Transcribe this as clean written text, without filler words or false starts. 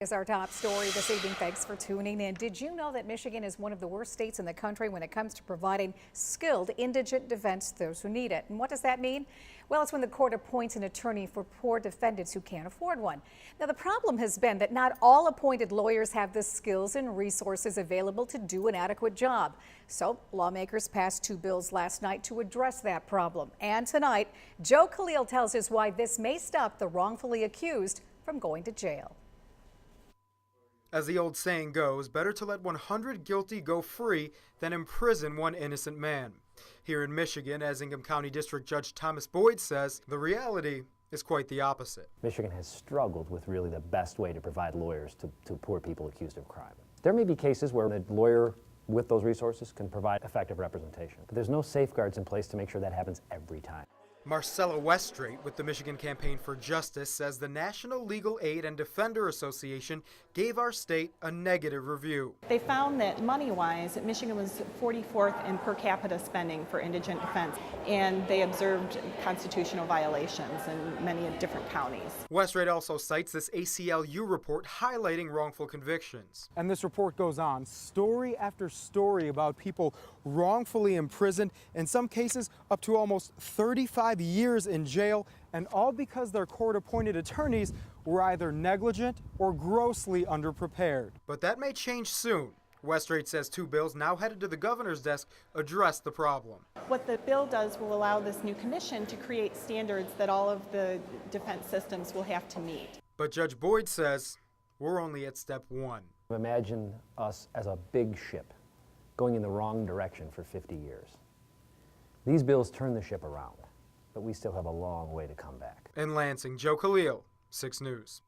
Is our top story this evening. Thanks for tuning in. Did you know that Michigan is one of the worst states in the country when it comes to providing skilled indigent defense to those who need it? And what does that mean? Well, it's when the court appoints an attorney for poor defendants who can't afford one. Now, the problem has been that not all appointed lawyers have the skills and resources available to do an adequate job. So lawmakers passed two bills last night to address that problem. And tonight, Joe Khalil tells us why this may stop the wrongfully accused from going to jail. As the old saying goes, better to let 100 guilty go free than imprison one innocent man. Here in Michigan, as Ingham County District Judge Thomas Boyd says, the reality is quite the opposite. Michigan has struggled with really the best way to provide lawyers to poor people accused of crime. There may be cases where a lawyer with those resources can provide effective representation, but there's no safeguards in place to make sure that happens every time. Marcella Weststraight with the Michigan Campaign for Justice says the National Legal Aid and Defender Association gave our state a negative review. They found that money-wise, Michigan was 44th in per capita spending for indigent defense, and they observed constitutional violations in many different counties. Weststraight also cites this ACLU report highlighting wrongful convictions. And this report goes on, story after story about people wrongfully imprisoned, in some cases up to almost 35 years in jail, and all because their court-appointed attorneys were either negligent or grossly underprepared. But that may change soon. Weststraight says two bills now headed to the governor's desk address the problem. What the bill does will allow this new commission to create standards that all of the defense systems will have to meet. But Judge Boyd says we're only at step one. Imagine us as a big ship going in the wrong direction for 50 years. These bills turn the ship around, but we still have a long way to come back. In Lansing, Joe Khalil, 6 News.